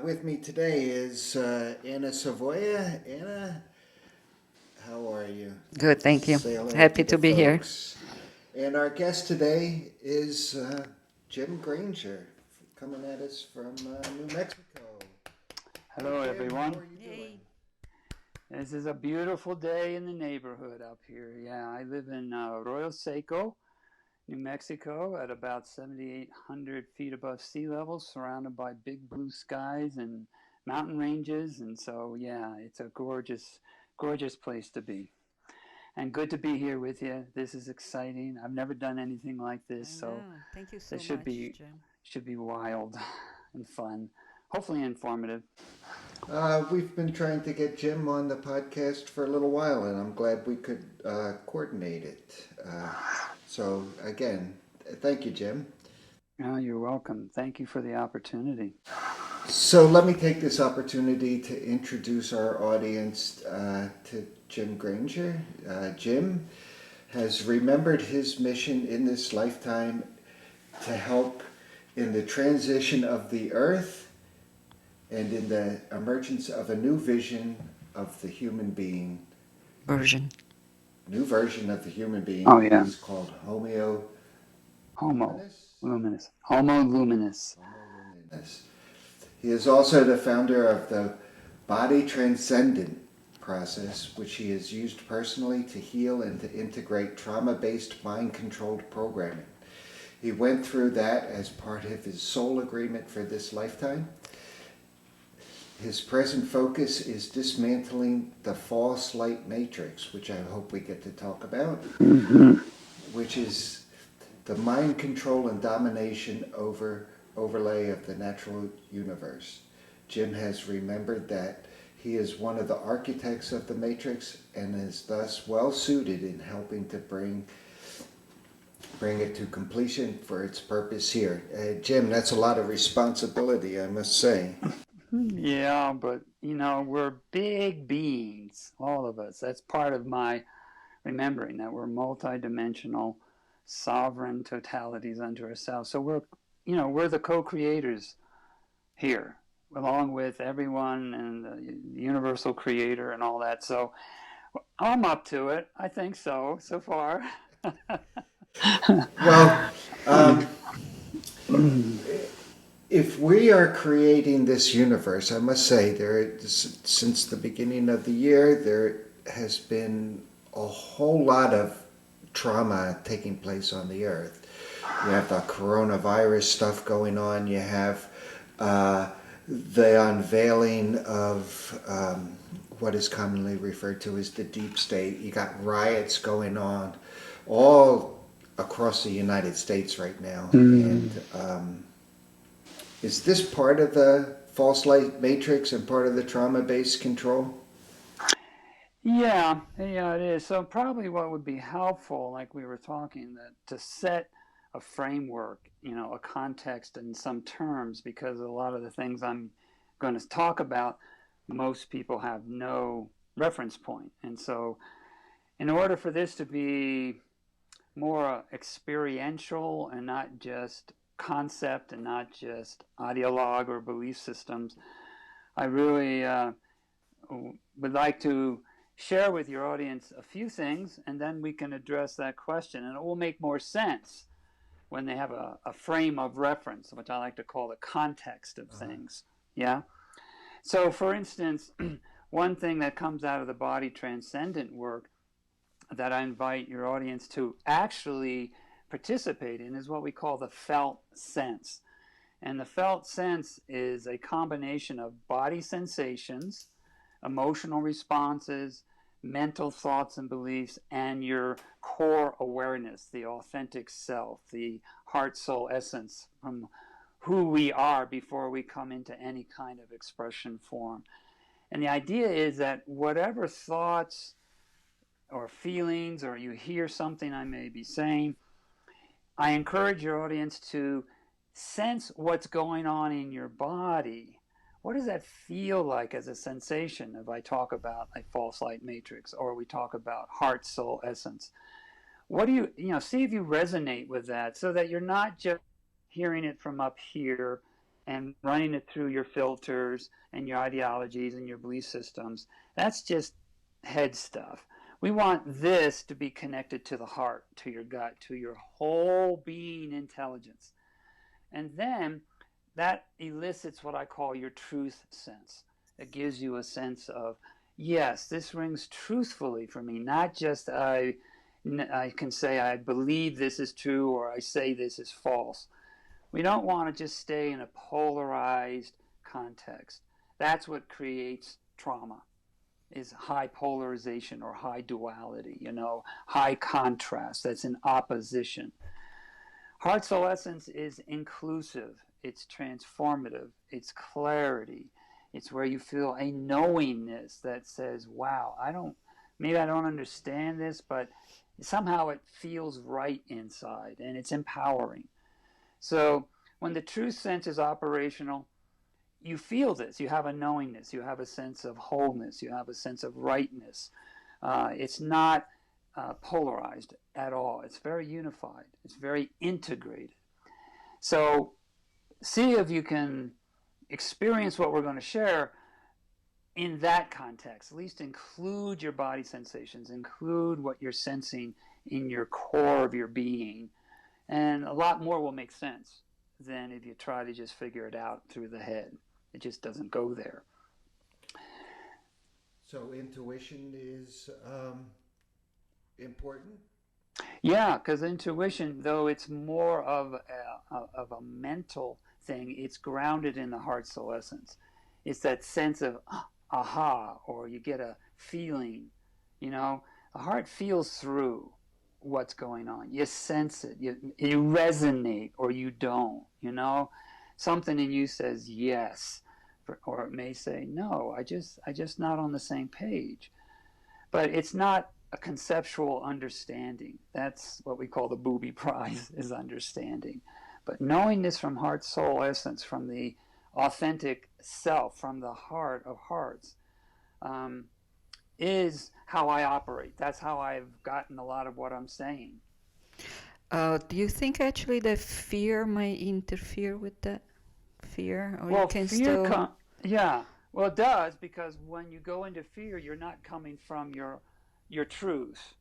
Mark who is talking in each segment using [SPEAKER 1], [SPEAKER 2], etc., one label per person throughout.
[SPEAKER 1] With me today is Anna Savoya. Anna, how are you?
[SPEAKER 2] Good, thank you.
[SPEAKER 1] Sailing
[SPEAKER 2] Happy
[SPEAKER 1] through the
[SPEAKER 2] to be here.
[SPEAKER 1] folks. And our guest today is Jim Grainger, coming at us from New Mexico.
[SPEAKER 3] Hello,
[SPEAKER 1] Hey, Jim,
[SPEAKER 3] everyone.
[SPEAKER 1] how are you doing?
[SPEAKER 3] This is a beautiful day in the neighborhood up here. Yeah, I live in Arroyo Seco, New Mexico, at about 7,800 feet above sea level, surrounded by big blue skies and mountain ranges. And so, yeah, it's a gorgeous, gorgeous place to be. And good to be here with you. This is exciting. I've never done anything like this,
[SPEAKER 2] I
[SPEAKER 3] so
[SPEAKER 2] know. Thank you so
[SPEAKER 3] this should
[SPEAKER 2] much,
[SPEAKER 3] be
[SPEAKER 2] Jim.
[SPEAKER 3] wild and fun. Hopefully informative.
[SPEAKER 1] We've been trying to get Jim on the podcast for a little while, and I'm glad we could coordinate it. So, again, thank you, Jim.
[SPEAKER 3] Oh, you're welcome. Thank you for the opportunity.
[SPEAKER 1] So let me take this opportunity to introduce our audience to Jim Grainger. Jim has remembered his mission in this lifetime to help in the transition of the earth and in the emergence of a new vision of the human being.
[SPEAKER 2] Version.
[SPEAKER 1] New version of the human being
[SPEAKER 3] Oh, yeah.
[SPEAKER 1] is called Homo
[SPEAKER 3] Homo
[SPEAKER 1] luminous.
[SPEAKER 3] luminous.
[SPEAKER 1] He is also the founder of the Body Transcendent process, which he has used personally to heal and to integrate trauma-based mind-controlled programming. He went through that as part of his soul agreement for this lifetime. His present focus is dismantling the false light matrix, which I hope we get to talk about, which is the mind control and domination overlay of the natural universe. Jim has remembered that he is one of the architects of the matrix and is thus well suited in helping to bring it to completion for its purpose here. Jim, that's a lot of responsibility, I must say.
[SPEAKER 3] Yeah, but we're big beings, all of us. That's part of my remembering that we're multidimensional, sovereign totalities unto ourselves. So we're the co-creators here, along with everyone and the universal creator and all that. So I'm up to it. I think so far.
[SPEAKER 1] Well, if we are creating this universe, I must say, since the beginning of the year, there has been a whole lot of trauma taking place on the earth. You have the coronavirus stuff going on. You have the unveiling of what is commonly referred to as the deep state. You got riots going on all across the United States right now. And is this part of the false light matrix and part of the trauma-based control?
[SPEAKER 3] Yeah, it is. So probably what would be helpful, like we were talking, that to set a framework, a context and some terms, because a lot of the things I'm going to talk about, most people have no reference point. And so in order for this to be more experiential and not just concept and not just ideologue or belief systems, I really would like to share with your audience a few things, and then we can address that question, and it will make more sense when they have a frame of reference, which I like to call the context of things. Yeah. So, for instance, one thing that comes out of the Body Transcendent work that I invite your audience to actually participate in is what we call the felt sense. And the felt sense is a combination of body sensations, emotional responses, mental thoughts and beliefs, and your core awareness, the authentic self, the heart soul essence from who we are before we come into any kind of expression form. And the idea is that whatever thoughts or feelings, or you hear something I may be saying, I encourage your audience to sense what's going on in your body. What does that feel like as a sensation if I talk about a false light matrix, or we talk about heart, soul, essence? What do you see if you resonate with that, so that you're not just hearing it from up here and running it through your filters and your ideologies and your belief systems. That's just head stuff. We want this to be connected to the heart, to your gut, to your whole being intelligence. And then that elicits what I call your truth sense. It gives you a sense of, yes, this rings truthfully for me, not just I can say I believe this is true or I say this is false. We don't want to just stay in a polarized context. That's what creates trauma, is high polarization or high duality, high contrast, that's in opposition. Heart Soul Essence is inclusive, it's transformative, it's clarity. It's where you feel a knowingness that says, wow, maybe I don't understand this, but somehow it feels right inside, and it's empowering. So when the truth sense is operational, you feel this. You have a knowingness. You have a sense of wholeness. You have a sense of rightness. It's not polarized at all. It's very unified. It's very integrated. So see if you can experience what we're going to share in that context. At least include your body sensations. Include what you're sensing in your core of your being. And a lot more will make sense than if you try to just figure it out through the head. It just doesn't go there.
[SPEAKER 1] So intuition is important?
[SPEAKER 3] Yeah, because intuition, though it's more of a mental thing, it's grounded in the heart soul essence. It's that sense of aha, or you get a feeling. The heart feels through what's going on. You sense it. You resonate or you don't. Something in you says yes, or it may say no. I just not on the same page. But it's not a conceptual understanding. That's what we call the booby prize, is understanding. But knowing this from heart, soul, essence, from the authentic self, from the heart of hearts, is how I operate. That's how I've gotten a lot of what I'm saying.
[SPEAKER 2] Do you think actually that fear might interfere with that? Fear? Or
[SPEAKER 3] Well,
[SPEAKER 2] you can still...
[SPEAKER 3] yeah. Well, it does, because when you go into fear, you're not coming from your truth.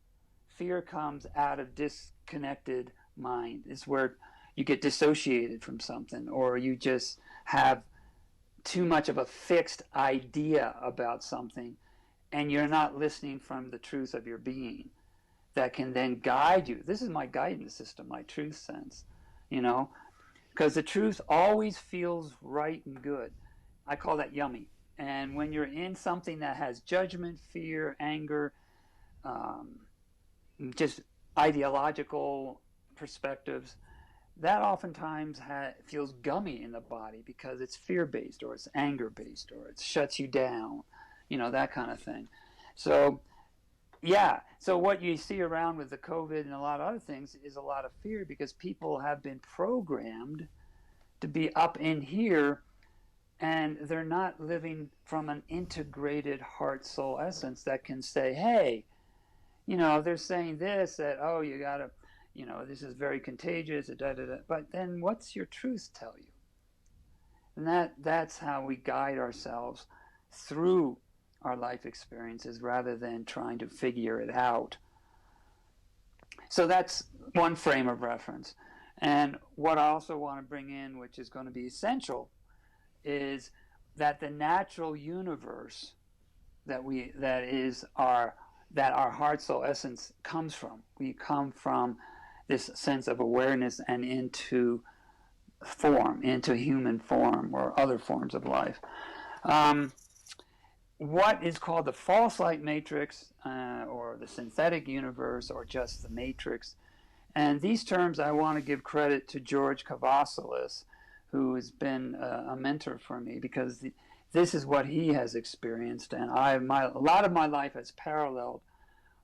[SPEAKER 3] Fear comes out of disconnected mind. It's where you get dissociated from something, or you just have too much of a fixed idea about something, and you're not listening from the truth of your being that can then guide you. This is my guidance system, my truth sense, because the truth always feels right and good. I call that yummy. And when you're in something that has judgment, fear, anger, just ideological perspectives, that oftentimes feels gummy in the body because it's fear-based, or it's anger-based, or it shuts you down, that kind of thing. So, yeah. So what you see around with the COVID and a lot of other things is a lot of fear, because people have been programmed to be up in here, and they're not living from an integrated heart soul essence that can say, hey, they're saying this, that, oh, you gotta, this is very contagious, da, da, da. But then what's your truth tell you? And that's how we guide ourselves through our life experiences, rather than trying to figure it out. So that's one frame of reference. And what I also want to bring in, which is going to be essential, is that the natural universe that our heart soul essence comes from. We come from this sense of awareness and into human form, or other forms of life. What is called the false light matrix, or the synthetic universe, or just the matrix. And these terms, I want to give credit to George Kavassilis, who has been a mentor for me, because this is what he has experienced, and a lot of my life has paralleled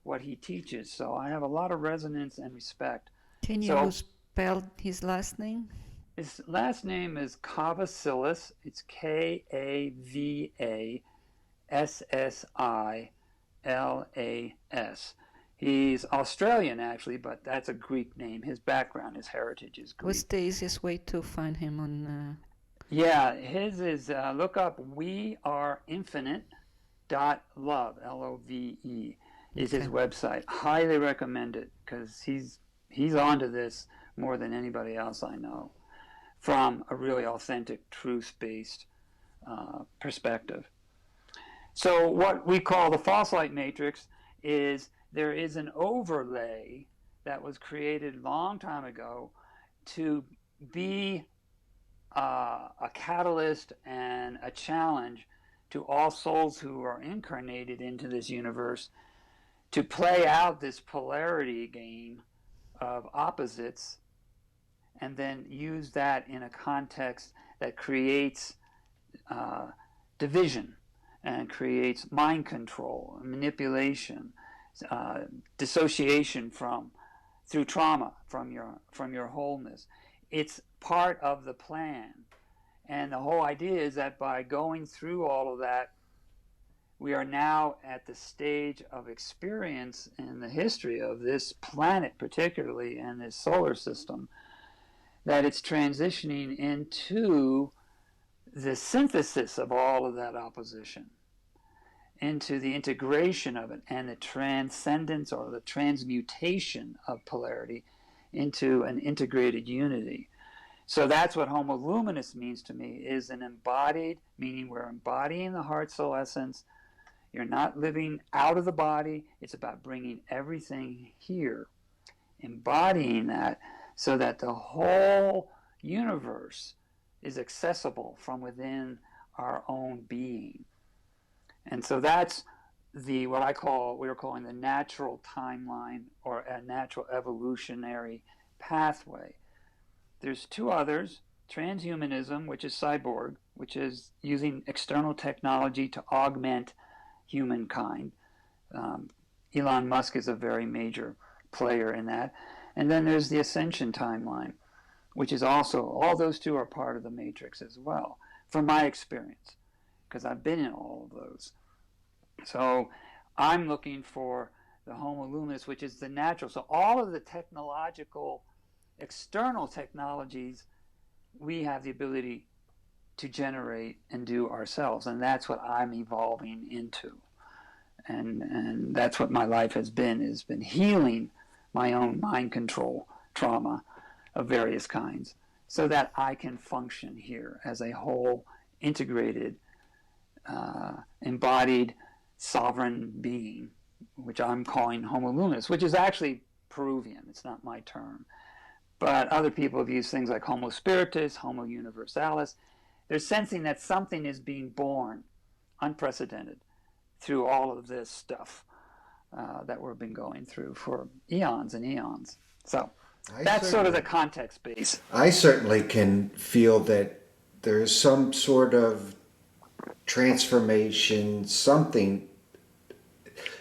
[SPEAKER 3] what he teaches. So I have a lot of resonance and respect.
[SPEAKER 2] Can you
[SPEAKER 3] So
[SPEAKER 2] spell his last name?
[SPEAKER 3] his last name is Kavasilas. It's Kavasilas. He's Australian, actually, but that's a Greek name. His background, his heritage is Greek.
[SPEAKER 2] What's the easiest way to find him on?
[SPEAKER 3] Yeah, his is look up We Are Infinite .love, Love, is his website. Highly recommend it, because he's onto this more than anybody else I know, from a really authentic, truth-based perspective. So what we call the false light matrix is there is an overlay that was created a long time ago to be a catalyst and a challenge to all souls who are incarnated into this universe to play out this polarity game of opposites, and then use that in a context that creates division and creates mind control, manipulation, dissociation through trauma from your wholeness. It's part of the plan. And the whole idea is that by going through all of that, we are now at the stage of experience in the history of this planet, particularly, and this solar system, that it's transitioning into the synthesis of all of that opposition, into the integration of it, and the transcendence or the transmutation of polarity into an integrated unity. So that's what Homo Luminous means to me, is an embodied, meaning we're embodying the heart soul essence. You're not living out of the body. It's about bringing everything here, embodying that so that the whole universe is accessible from within our own being. And so that's we're calling the natural timeline, or a natural evolutionary pathway. There's two others: transhumanism, which is cyborg, which is using external technology to augment humankind. Elon Musk is a very major player in that. And then there's the ascension timeline, which is also, all those two are part of the matrix as well, from my experience, because I've been in all of those. So I'm looking for the Homo Luminous, which is the natural. So all of the technological, external technologies, we have the ability to generate and do ourselves. And that's what I'm evolving into. And that's what my life has been healing my own mind control trauma of various kinds, so that I can function here as a whole, integrated, embodied, sovereign being, which I'm calling Homo Luminous, which is actually Peruvian. It's not my term. But other people have used things like Homo Spiritus, Homo Universalis. They're sensing that something is being born, unprecedented, through all of this stuff that we've been going through for eons and eons. So that's sort of the context base.
[SPEAKER 1] I certainly can feel that there's some sort of transformation, something.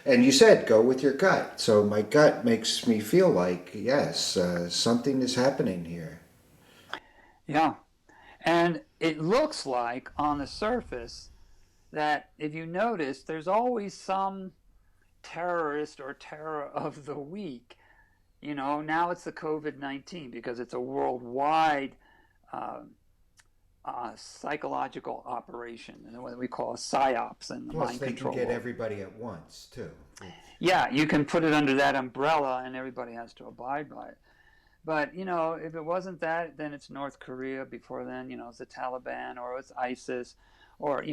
[SPEAKER 1] And you said go with your gut. So my gut makes me feel like, yes, something is happening here.
[SPEAKER 3] Yeah. And it looks like on the surface that, if you notice, there's always some terrorist or terror of the week. Now it's the COVID-19 because it's a worldwide psychological operation, and what we call psyops and
[SPEAKER 1] Plus,
[SPEAKER 3] mind
[SPEAKER 1] they
[SPEAKER 3] control.
[SPEAKER 1] can get everybody at once too.
[SPEAKER 3] Yeah, you can put it under that umbrella, and everybody has to abide by it. But if it wasn't that, then it's North Korea. Before then, it's the Taliban, or it's ISIS, or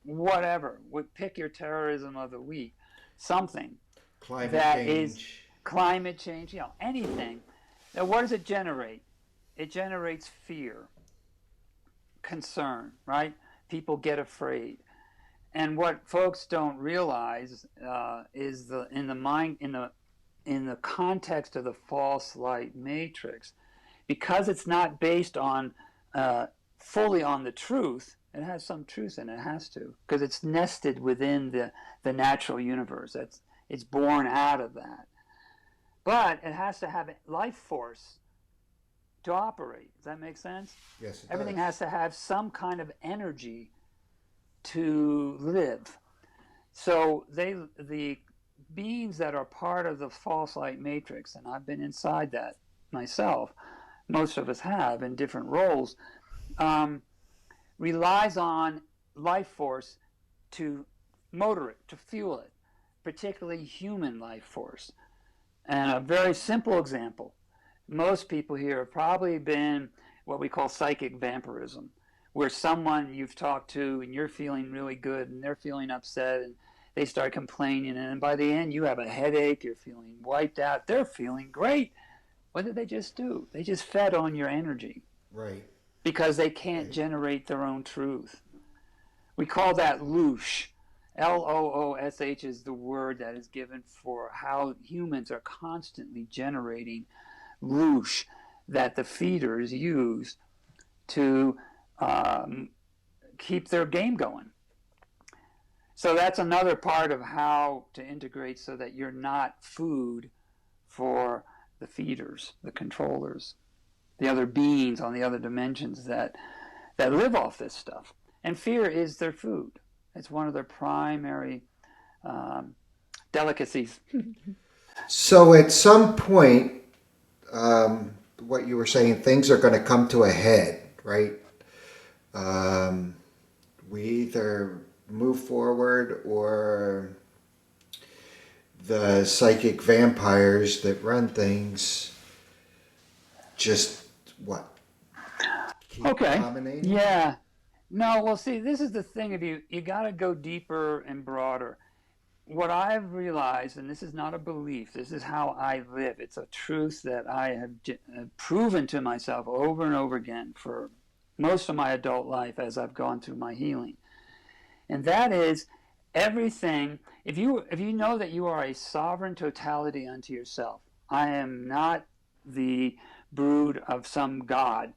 [SPEAKER 3] whatever. Pick your terrorism of the week, something
[SPEAKER 1] Climate
[SPEAKER 3] that
[SPEAKER 1] change.
[SPEAKER 3] is climate change. Anything. Now, what does it generate? It generates fear, concern, right? People get afraid. And what folks don't realize is in the context of the false light matrix, because it's not based on fully on the truth, It has some truth in it. It has to, because it's nested within the natural universe. It's born out of that. But it has to have life force to operate. Does that make sense?
[SPEAKER 1] Yes, it
[SPEAKER 3] Everything
[SPEAKER 1] does.
[SPEAKER 3] has to have some kind of energy to live. So the beings that are part of the false light matrix, and I've been inside that myself, most of us have in different roles, relies on life force to motor it, to fuel it, particularly human life force. And a very simple example, most people here have probably been what we call psychic vampirism, where someone you've talked to and you're feeling really good and they're feeling upset and they start complaining, and by the end you have a headache, you're feeling wiped out, they're feeling great. What did they just do? They just fed on your energy
[SPEAKER 1] Right.
[SPEAKER 3] because they can't
[SPEAKER 1] Right.
[SPEAKER 3] generate their own truth. We call that loosh. Loosh is the word that is given for how humans are constantly generating loosh that the feeders use to keep their game going. So that's another part of how to integrate so that you're not food for the feeders, the controllers, the other beings on the other dimensions that live off this stuff. And fear is their food. It's one of their primary delicacies.
[SPEAKER 1] So at some point, what you were saying, things are going to come to a head, right? We either move forward or the psychic vampires that run things just what? Keep
[SPEAKER 3] Okay.
[SPEAKER 1] dominating?
[SPEAKER 3] Yeah. No, well, see, this is the thing of you got to go deeper and broader. What I've realized, and this is not a belief, this is how I live. It's a truth that I have proven to myself over and over again for most of my adult life as I've gone through my healing. And that is everything, if you know that you are a sovereign totality unto yourself, I am not the brood of some god,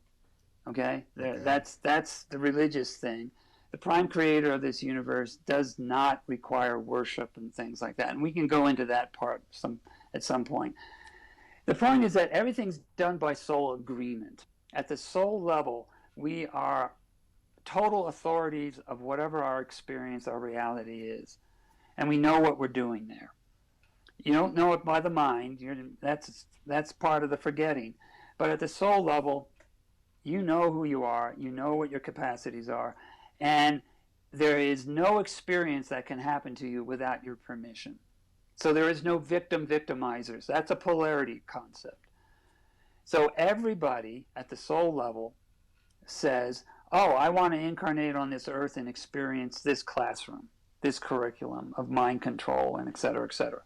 [SPEAKER 3] okay? That's the religious thing. The prime creator of this universe does not require worship and things like that. And we can go into that part at some point. The point is that everything's done by soul agreement. At the soul level, we are total authorities of whatever our experience, our reality is. And we know what we're doing there. You don't know it by the mind. That's part of the forgetting. But at the soul level, you know who you are. You know what your capacities are. And there is no experience that can happen to you without your permission. So there is no victimizers. That's a polarity concept. So everybody at the soul level says, oh, I want to incarnate on this earth and experience this classroom, this curriculum of mind control, and et cetera, et cetera.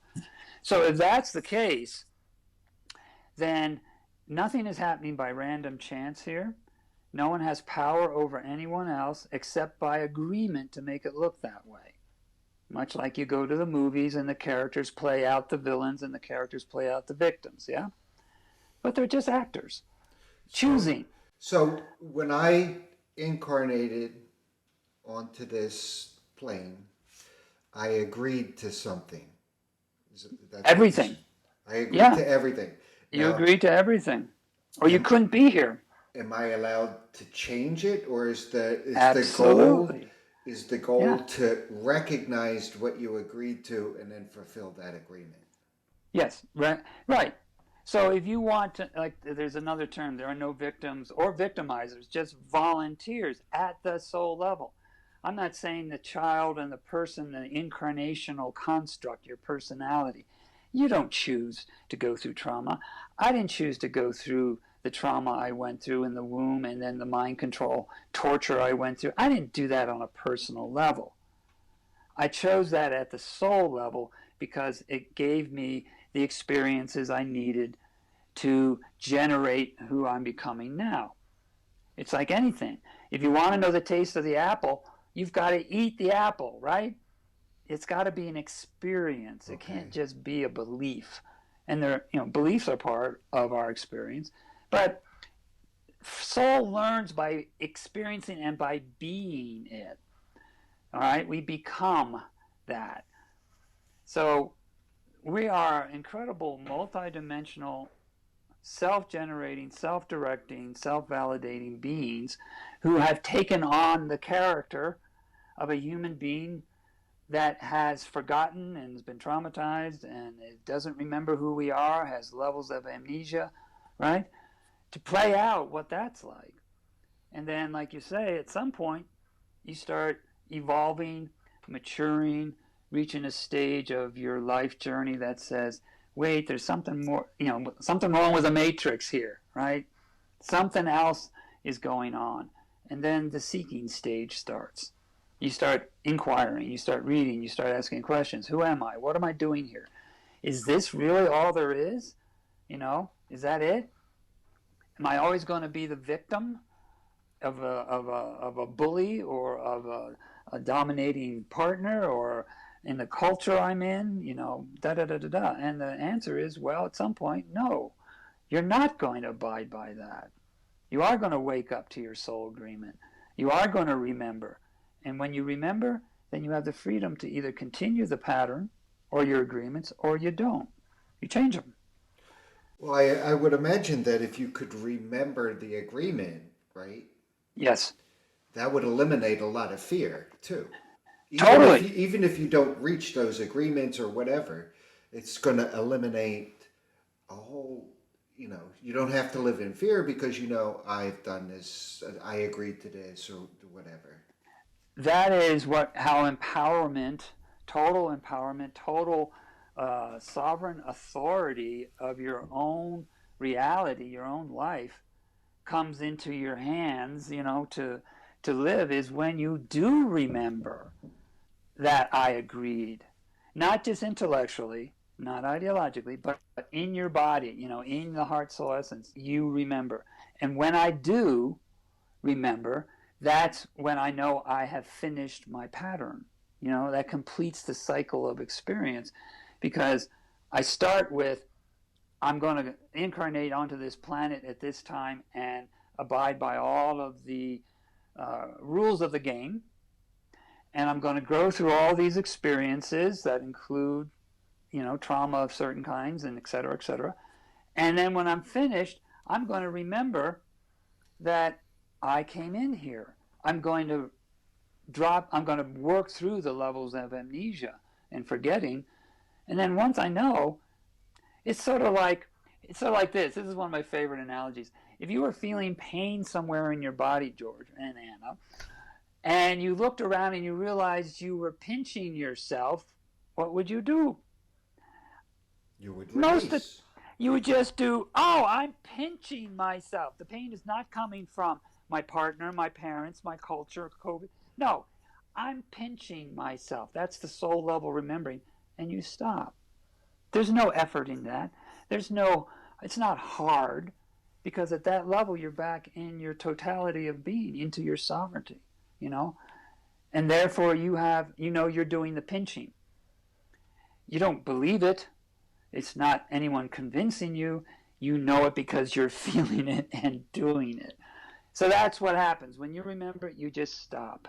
[SPEAKER 3] So if that's the case, then nothing is happening by random chance here. No one has power over anyone else except by agreement to make it look that way. Much like you go to the movies and the characters play out the villains and the characters play out the victims, yeah? But they're just actors choosing.
[SPEAKER 1] So when I incarnated onto this plane, I agreed to something.
[SPEAKER 3] Everything.
[SPEAKER 1] I agreed
[SPEAKER 3] Yeah.
[SPEAKER 1] to everything.
[SPEAKER 3] You
[SPEAKER 1] Now,
[SPEAKER 3] agreed to everything. Or you couldn't be here.
[SPEAKER 1] am I allowed to change it, or is the
[SPEAKER 3] Absolutely.
[SPEAKER 1] goal
[SPEAKER 3] Yeah.
[SPEAKER 1] to recognize what you agreed to and then fulfill that agreement?
[SPEAKER 3] Yes, right. Right. So if you want to, like, there's another term, there are no victims or victimizers, just volunteers at the soul level. I'm not saying the child and the person, the incarnational construct, your personality. You don't choose to go through trauma. I didn't choose to go through the trauma I went through in the womb and then the mind control torture I went through. I didn't do that on a personal level. I chose that at the soul level because it gave me the experiences I needed to generate who I'm becoming now. It's like anything. If you want to know the taste of the apple, you've got to eat the apple, right? It's got to be an experience. It can't just be a belief. And beliefs are part of our experience, but soul learns by experiencing and by being it. All right, we become that. So we are incredible, multidimensional, self-generating, self-directing, self-validating beings who have taken on the character of a human being that has forgotten and has been traumatized and it doesn't remember who we are, has levels of amnesia, right? To play out what that's like. And then, like you say, at some point, you start evolving, maturing, reaching a stage of your life journey that says, wait, there's something more, something wrong with the matrix here, right? Something else is going on. And then the seeking stage starts. You start inquiring, you start reading, you start asking questions. Who am I? What am I doing here? Is this really all there is? Is that it? Am I always going to be the victim of a bully or of a dominating partner or in the culture I'm in, da da da da da. And the answer is, well, at some point, no, you're not going to abide by that. You are going to wake up to your soul agreement. You are going to remember. And when you remember, then you have the freedom to either continue the pattern or your agreements or you don't. You change them.
[SPEAKER 1] Well, I would imagine that if you could remember the agreement, right,
[SPEAKER 3] Yes.
[SPEAKER 1] that would eliminate a lot of fear too.
[SPEAKER 3] Totally.
[SPEAKER 1] Even if you don't reach those agreements or whatever, it's going to eliminate a whole. You don't have to live in fear because I've done this, I agreed to this, or whatever.
[SPEAKER 3] That is how empowerment, total sovereign authority of your own reality, your own life, comes into your hands, to live, is when you do remember that I agreed, not just intellectually, not ideologically, but in your body, in the heart soul essence, you remember. And when I do remember, that's when I know I have finished my pattern. That completes the cycle of experience, because I start with, I'm going to incarnate onto this planet at this time and abide by all of the rules of the game. And I'm going to go through all these experiences that include, trauma of certain kinds and et cetera, et cetera. And then when I'm finished, I'm going to remember that I came in here. I'm going to work through the levels of amnesia and forgetting. And then once I know, it's sort of like this. This is one of my favorite analogies. If you were feeling pain somewhere in your body, George and Anna, and you looked around and you realized you were pinching yourself, what would you do?
[SPEAKER 1] You would
[SPEAKER 3] Most of,
[SPEAKER 1] release.
[SPEAKER 3] you would just do, oh, I'm pinching myself. The pain is not coming from my partner, my parents, my culture, COVID. No, I'm pinching myself. That's the soul level remembering. And you stop. There's no effort in that. It's not hard, because at that level you're back in your totality of being, into your sovereignty, and therefore you're doing the pinching. You don't believe it. It's not anyone convincing you. You know it because you're feeling it and doing it. So that's what happens. When you remember, you just stop,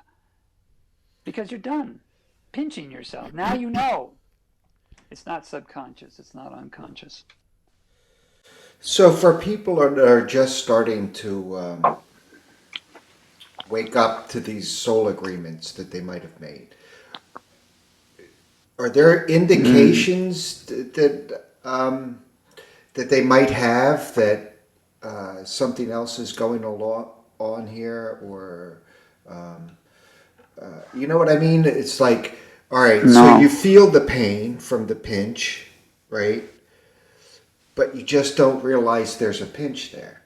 [SPEAKER 3] because you're done pinching yourself. Now you know. It's not subconscious. It's not unconscious.
[SPEAKER 1] So for people that are just starting to wake up to these soul agreements that they might have made, are there indications that they might have that something else is going on here, or you know what I mean? It's like, all right, so
[SPEAKER 3] No.
[SPEAKER 1] you feel the pain from the pinch, right? But you just don't realize there's a pinch there.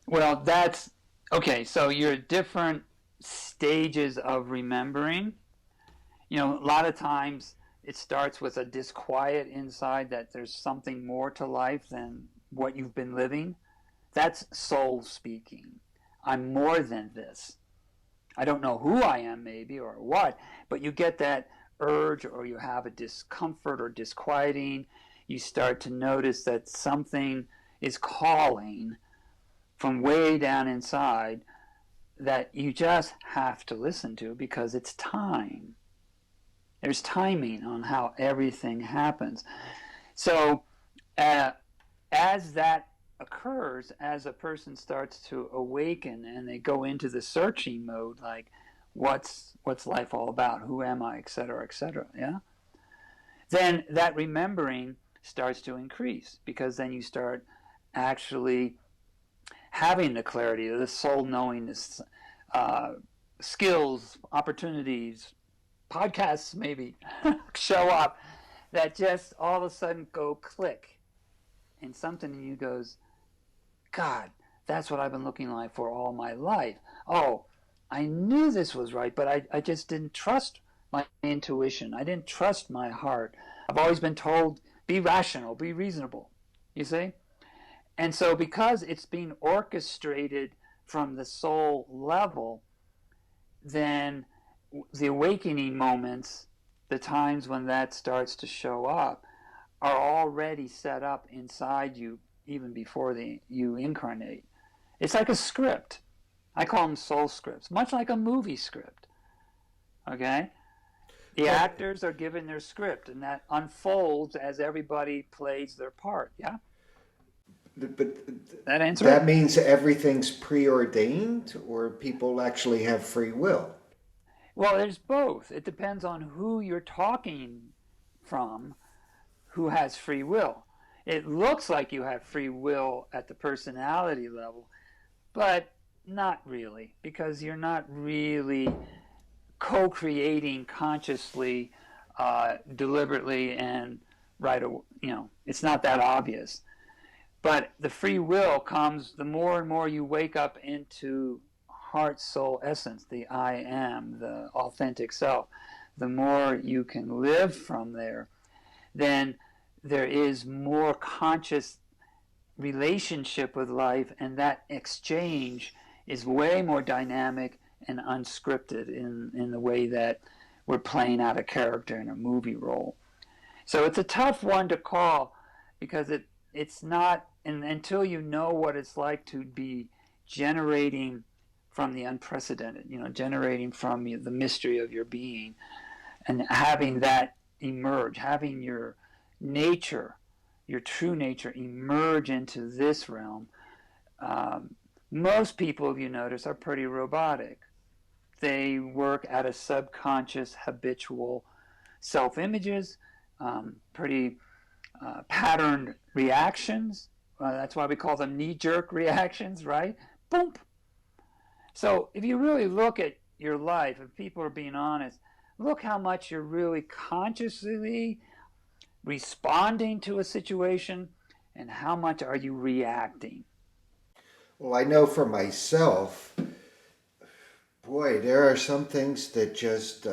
[SPEAKER 3] Well, that's okay. So you're at different stages of remembering. A lot of times it starts with a disquiet inside that there's something more to life than what you've been living. That's soul speaking. I'm more than this. I don't know who I am, maybe, or what, but you get that urge, or you have a discomfort or disquieting. You start to notice that something is calling, from way down inside that you just have to listen to because it's time. There's timing on how everything happens. So as that occurs, as a person starts to awaken and they go into the searching mode, like what's life all about, who am I, etc., etc., yeah, then that remembering starts to increase, because then you start actually having the clarity, the soul knowingness, skills, opportunities, podcasts maybe show up that just all of a sudden go click, and something in you goes, God, that's what I've been looking like for all my life. Oh, I knew this was right, but I just didn't trust my intuition. I didn't trust my heart. I've always been told, be rational, be reasonable, you see? And so because it's being orchestrated from the soul level, then the awakening moments, the times when that starts to show up, are already set up inside you even before you incarnate. It's like a script. I call them soul scripts, much like a movie script. Okay? The actors are given their script, and that unfolds as everybody plays their part. Yeah?
[SPEAKER 1] But
[SPEAKER 3] That answer
[SPEAKER 1] that
[SPEAKER 3] it?
[SPEAKER 1] means everything's preordained, or people actually have free will?
[SPEAKER 3] Well, there's both. It depends on who you're talking from, who has free will. It looks like you have free will at the personality level, but not really, because you're not really co-creating consciously, deliberately, and right away. It's not that obvious. But the free will comes the more and more you wake up into heart, soul, essence, the I am, the authentic self. The more you can live from there, then there is more conscious relationship with life, and that exchange is way more dynamic and unscripted in the way that we're playing out a character in a movie role. So it's a tough one to call, because it's not, and until you know what it's like to be generating from the unprecedented, generating from the mystery of your being, and having that emerge, having your nature, your true nature, emerge into this realm. Most people, if you notice, are pretty robotic. They work at a subconscious, habitual self-images, pretty patterned reactions. That's why we call them knee-jerk reactions, right? Boom. So if you really look at your life, if people are being honest, look how much you're really consciously responding to a situation, and how much are you reacting.
[SPEAKER 1] Well, I know for myself, boy, there are some things that just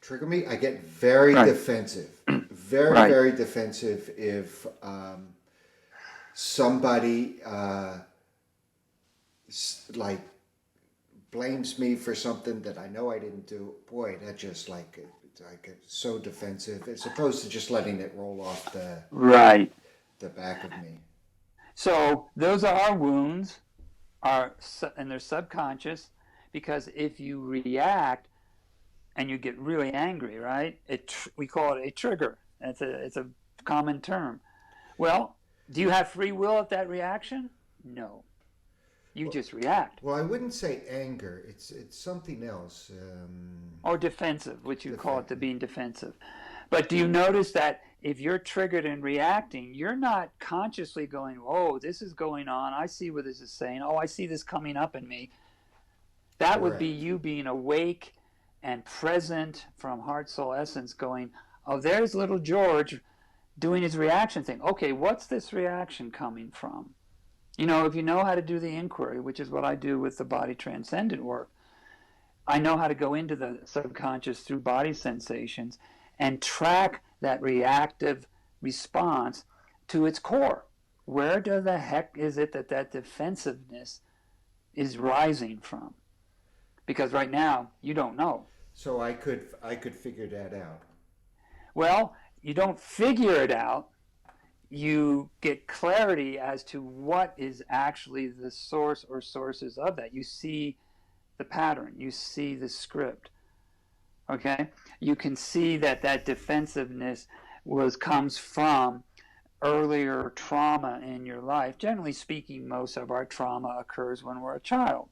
[SPEAKER 1] trigger me. I get very
[SPEAKER 3] Right.
[SPEAKER 1] defensive, very,
[SPEAKER 3] Right.
[SPEAKER 1] very defensive if somebody like blames me for something that I know I didn't do. Boy, that just I get so defensive, as opposed to just letting it roll off
[SPEAKER 3] Right.
[SPEAKER 1] the back of me.
[SPEAKER 3] So those are our wounds, and they're subconscious, because if you react and you get really angry, right? We call it a trigger. It's a common term. Well, do you have free will at that reaction? No. You just react.
[SPEAKER 1] Well, I wouldn't say anger. It's something else.
[SPEAKER 3] Or defensive, which you call it, to being defensive. But do you notice that if you're triggered and reacting, you're not consciously going, oh, this is going on. I see what this is saying. Oh, I see this coming up in me. That would be
[SPEAKER 1] Correct.
[SPEAKER 3] you being awake and present from heart, soul, essence, going, oh, there's little George doing his reaction thing. Okay, what's this reaction coming from? If you know how to do the inquiry, which is what I do with the Body Transcendent work, I know how to go into the subconscious through body sensations and track that reactive response to its core. Where the heck is it that defensiveness is rising from? Because right now, you don't know.
[SPEAKER 1] So I could figure that out.
[SPEAKER 3] Well, you don't figure it out. you get clarity as to what is actually the source or sources of that. You see the pattern, you see the script. Okay, you can see that that defensiveness comes from earlier trauma in your life. Generally speaking, most of our trauma occurs when we're a child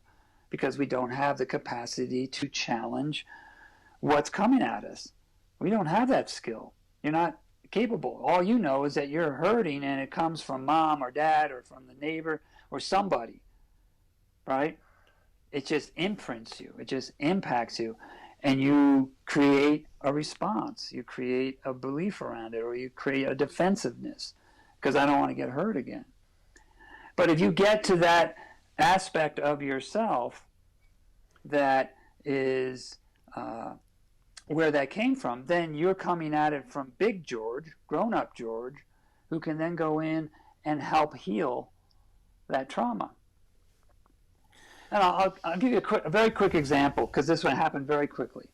[SPEAKER 3] because we don't have the capacity to challenge what's coming at us. We don't have that skill. You're not capable. All you know is that you're hurting and it comes from mom or dad or from the neighbor or somebody, right? It just imprints you, it just impacts you, and you create a response. You create a belief around it, or you create a defensiveness because I don't want to get hurt again. But if you get to that aspect of yourself that is where that came from, then you're coming at it from Big George, grown-up George, who can then go in and help heal that trauma. And I'll give you a very quick example because this one happened very quickly.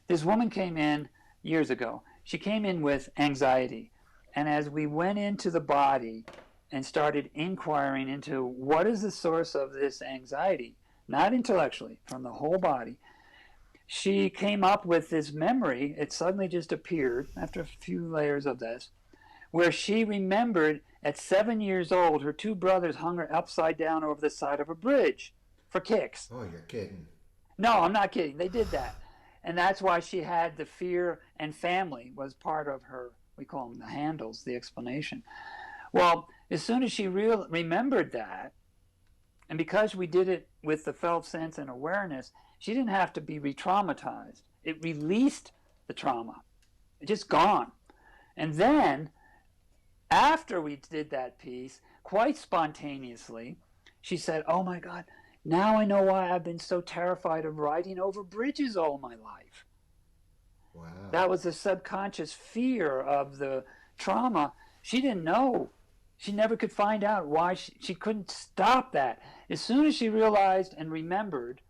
[SPEAKER 3] This woman came in years ago. She came in with anxiety. And as we went into the body and started inquiring into what is the source of this anxiety, not intellectually, from the whole body, she came up with this memory. It suddenly just appeared after a few layers of this, where she remembered at 7 years old, her two brothers hung her upside down over the side of a bridge for kicks.
[SPEAKER 1] Oh, you're kidding.
[SPEAKER 3] No, I'm not kidding. They did that. And that's why she had the fear, and family was part of her, we call them the handles, the explanation. Well, as soon as she remembered that, and because we did it with the felt sense and awareness, she didn't have to be re-traumatized. It released the trauma. It just gone. And then, after we did that piece, quite spontaneously, she said, oh my God, now I know why I've been so terrified of riding over bridges all my life.
[SPEAKER 1] Wow.
[SPEAKER 3] That was the subconscious fear of the trauma. She didn't know. She never could find out why she couldn't stop that. As soon as she realized and remembered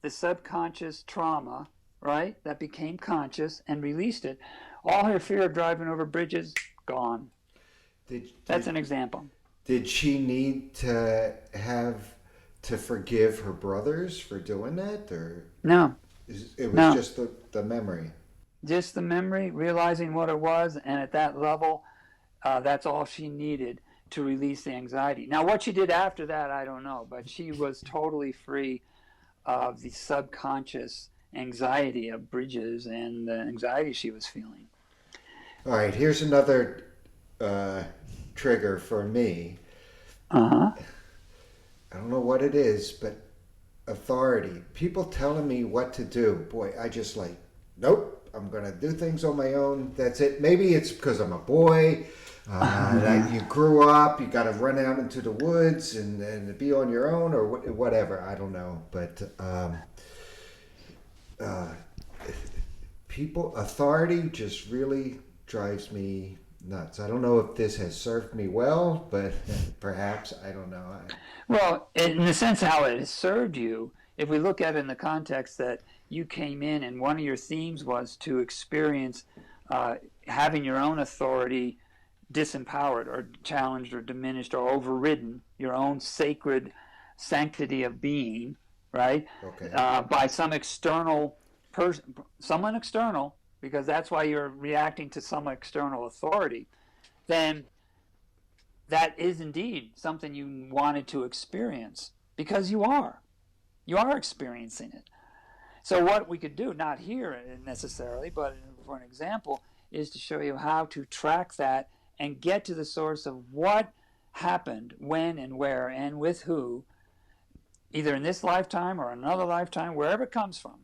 [SPEAKER 3] the subconscious trauma, right, that became conscious and released it, all her fear of driving over bridges, gone. That's an example.
[SPEAKER 1] Did she need to forgive her brothers for doing that, or
[SPEAKER 3] no?
[SPEAKER 1] It was just the memory.
[SPEAKER 3] Just the memory, realizing what it was, and at that level, that's all she needed to release the anxiety. Now, what she did after that, I don't know, but she was totally free of the subconscious anxiety of bridges and the anxiety she was feeling.
[SPEAKER 1] All right, here's another trigger for me.
[SPEAKER 3] Uh-huh.
[SPEAKER 1] I don't know what it is, but authority. People telling me what to do. Boy, I just like, nope, I'm going to do things on my own. That's it. Maybe it's because I'm a boy. You grew up, you got to run out into the woods and be on your own or whatever. I don't know. But authority just really drives me nuts. I don't know if this has served me well, but perhaps, I don't know.
[SPEAKER 3] Well, in the sense how it has served you, if we look at it in the context that you came in and one of your themes was to experience having your own authority disempowered or challenged or diminished or overridden, your own sacred sanctity of being, right?
[SPEAKER 1] Okay.
[SPEAKER 3] By some external person, someone external, because that's why you're reacting to some external authority, then that is indeed something you wanted to experience because you are experiencing it. So what we could do, not here necessarily, but for an example, is to show you how to track that and get to the source of what happened, when and where and with who, either in this lifetime or another lifetime, wherever it comes from.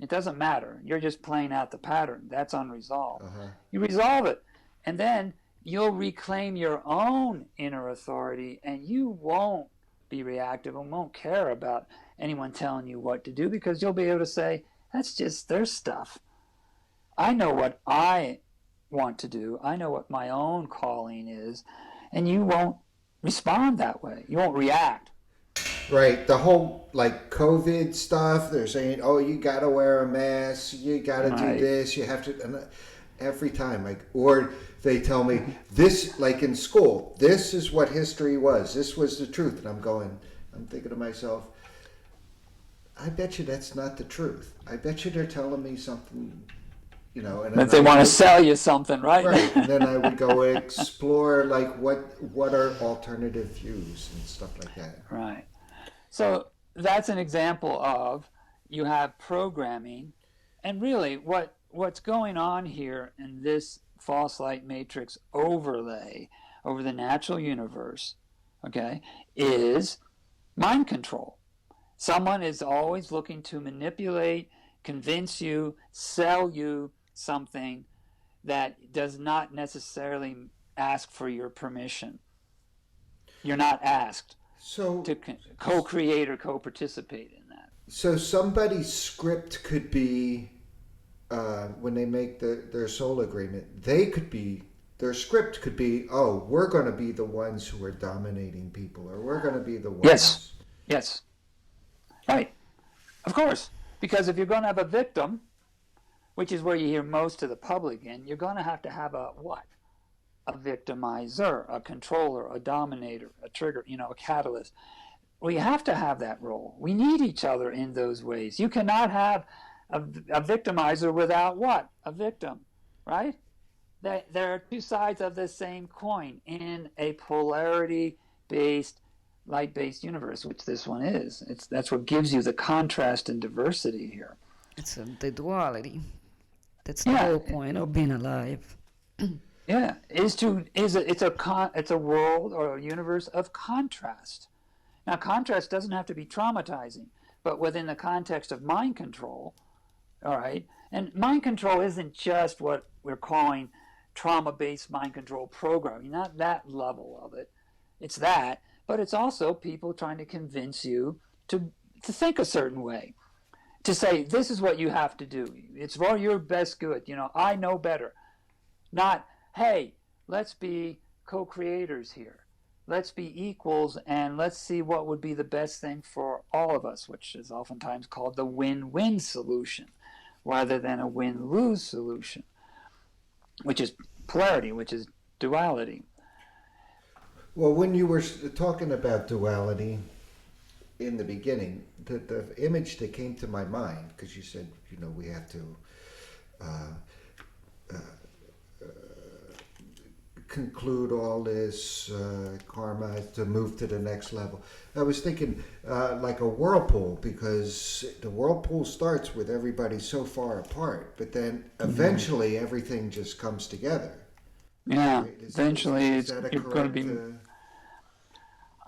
[SPEAKER 3] It doesn't matter. You're just playing out the pattern. That's unresolved.
[SPEAKER 1] Uh-huh.
[SPEAKER 3] You resolve it, and then you'll reclaim your own inner authority, and you won't be reactive and won't care about anyone telling you what to do because you'll be able to say, that's just their stuff. I know what I want to do. I know what my own calling is, and you won't respond that way. You won't react.
[SPEAKER 1] Right. The whole like COVID stuff, they're saying, oh, you got to wear a mask, you got to do this, you have to. every time. Like, or they tell me this, like in school, this is what history was. This was the truth, and I'm thinking to myself, I bet you that's not the truth. I bet you they're telling me something, you know. And
[SPEAKER 3] That
[SPEAKER 1] then
[SPEAKER 3] they
[SPEAKER 1] I
[SPEAKER 3] want to
[SPEAKER 1] would,
[SPEAKER 3] sell you something, right?
[SPEAKER 1] right, and then I would go explore like what are alternative views and stuff like that.
[SPEAKER 3] Right. So that's an example of you have programming, and really what's going on here in this false light matrix overlay over the natural universe, okay, is mind control. Someone is always looking to manipulate, convince you, sell you something that does not necessarily ask for your permission. You're not asked
[SPEAKER 1] So
[SPEAKER 3] to co-create or co-participate in that.
[SPEAKER 1] so somebody's script could be when they make their soul agreement, their script could be, oh, we're going to be the ones who are dominating people, or we're going to be the ones.
[SPEAKER 3] Yes. Yes. Right. Of course. Because if you're going to have a victim, which is where you hear most of the public in, you're going to have a what? A victimizer, a controller, a dominator, a trigger, a catalyst. We have to have that role. We need each other in those ways. You cannot have a victimizer without what? A victim, right? There are two sides of the same coin in a polarity-based, light-based universe, which this one is. That's what gives you the contrast and diversity here.
[SPEAKER 2] It's the duality. That's the whole point of being alive.
[SPEAKER 3] Yeah, it's a world or a universe of contrast. Now, contrast doesn't have to be traumatizing, but within the context of mind control, all right. And mind control isn't just what we're calling trauma-based mind control programming, not that level of it. It's that, but it's also people trying to convince you to think a certain way, to say this is what you have to do. It's for your best good. I know better. Not, hey, let's be co-creators here. Let's be equals, and let's see what would be the best thing for all of us, which is oftentimes called the win-win solution, rather than a win-lose solution, which is polarity, which is duality.
[SPEAKER 1] Well, when you were talking about duality in the beginning, the image that came to my mind, because you said, we have to conclude all this karma to move to the next level. I was thinking like a whirlpool, because the whirlpool starts with everybody so far apart, but then eventually everything just comes together.
[SPEAKER 3] Yeah,
[SPEAKER 1] Right?
[SPEAKER 3] eventually you're going to be...
[SPEAKER 1] Uh,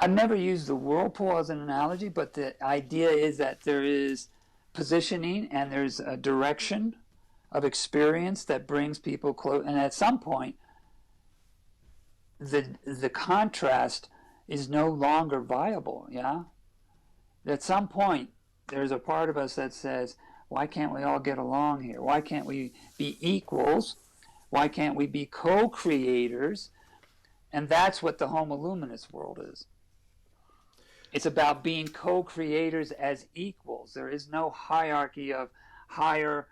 [SPEAKER 3] I've never used the whirlpool as an analogy, but the idea is that there is positioning and there's a direction of experience that brings people close, and at some point the contrast is no longer viable. At some point there's a part of us that says, why can't we all get along here? Why can't we be equals? Why can't we be co-creators? And that's what the Homo Luminous world is. It's about being co-creators as equals. There is no hierarchy of higher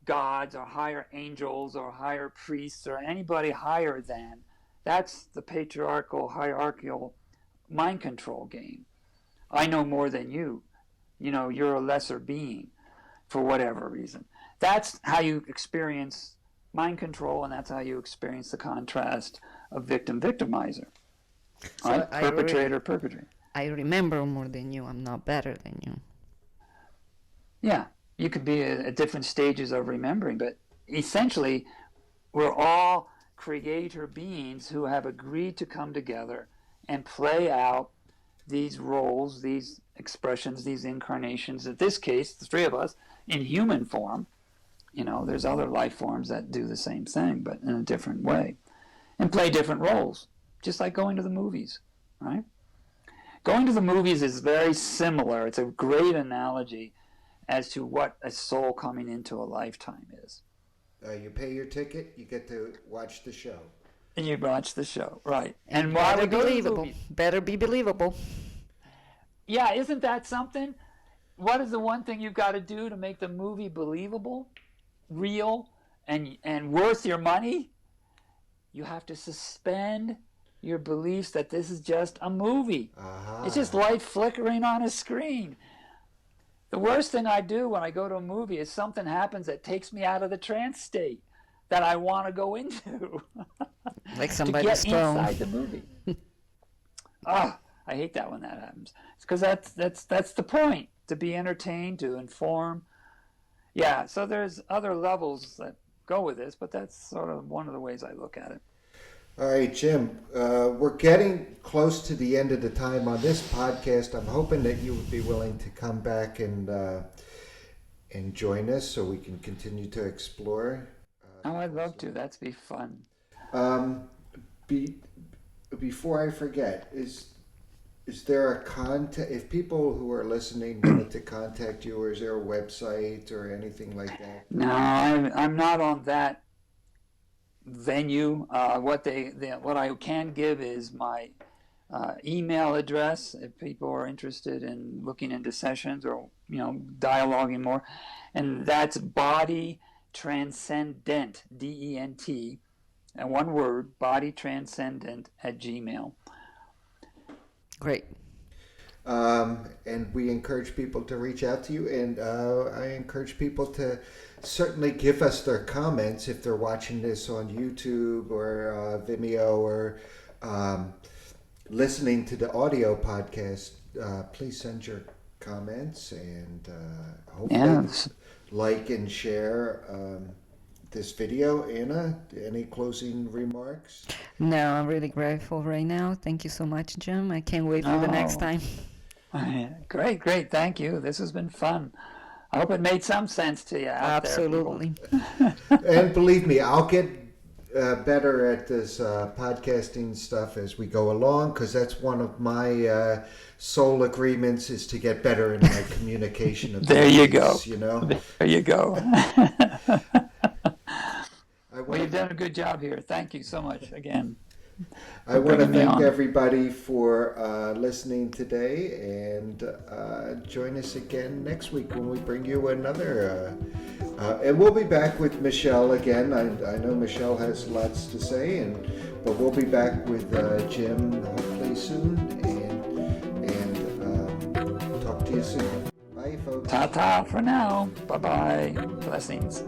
[SPEAKER 3] gods or higher angels or higher priests or anybody higher than. That's the patriarchal, hierarchical mind control game. I know more than you. You're a lesser being for whatever reason. That's how you experience mind control, and that's how you experience the contrast of victim-victimizer.
[SPEAKER 2] So
[SPEAKER 3] right? Perpetrator-perpetrator.
[SPEAKER 2] I remember more than you. I'm not better than you.
[SPEAKER 3] Yeah, you could be at different stages of remembering, but essentially we're all creator beings who have agreed to come together and play out these roles, these expressions, these incarnations. In this case, the three of us in human form. There's other life forms that do the same thing, but in a different way, and play different roles, just like going to the movies, right? Going to the movies is very similar. It's a great analogy as to what a soul coming into a lifetime is.
[SPEAKER 1] you pay your ticket, you get to watch the show.
[SPEAKER 3] And you watch the show, right? And why we go to the movies?
[SPEAKER 2] Better be believable.
[SPEAKER 3] Yeah, isn't that something? What is the one thing you've got to do to make the movie believable, real, and worth your money, you have to suspend your beliefs that this is just a movie. It's just light flickering on a screen. The worst thing I do when I go to a movie is something happens that takes me out of the trance state that I want to go into.
[SPEAKER 2] Like
[SPEAKER 3] to
[SPEAKER 2] somebody's
[SPEAKER 3] get
[SPEAKER 2] phone.
[SPEAKER 3] inside the movie. I hate that when that happens. It's because that's the point, to be entertained, to inform. Yeah, so there's other levels that go with this, but that's sort of one of the ways I look at it.
[SPEAKER 1] All right, Jim, we're getting close to the end of the time on this podcast. I'm hoping that you would be willing to come back and join us so we can continue to explore.
[SPEAKER 3] I'd love to. That'd be fun.
[SPEAKER 1] Before I forget, is there a contact, if people who are listening wanted to contact you, or is there a website or anything like that?
[SPEAKER 3] No, I'm not on that venue. What I can give is my email address if people are interested in looking into sessions or dialoguing more, and that's Body Transcendent, DENT, and one word, Body Transcendent @gmail.
[SPEAKER 2] Great.
[SPEAKER 1] And we encourage people to reach out to you, and I encourage people to certainly give us their comments if they're watching this on YouTube or Vimeo or listening to the audio podcast. Please send your comments, and hopefully like and share this video. Anna, any closing remarks?
[SPEAKER 2] No, I'm really grateful right now. Thank you so much, Jim. I can't wait for the next time.
[SPEAKER 3] Great. Thank you. This has been fun. I hope it made some sense to you out
[SPEAKER 2] Absolutely.
[SPEAKER 3] there.
[SPEAKER 1] And believe me, I'll get better at this podcasting stuff as we go along, because that's one of my soul agreements, is to get better in my communication abilities.
[SPEAKER 3] There you go. There you go. Well, you've done a good job here. Thank you so much again.
[SPEAKER 1] I want to thank everybody for listening today, and join us again next week when we bring you another. And we'll be back with Michelle again. I know Michelle has lots to say, but we'll be back with Jim hopefully soon, and talk to you soon. Bye, folks.
[SPEAKER 3] Ta-ta for now. Bye-bye. Blessings.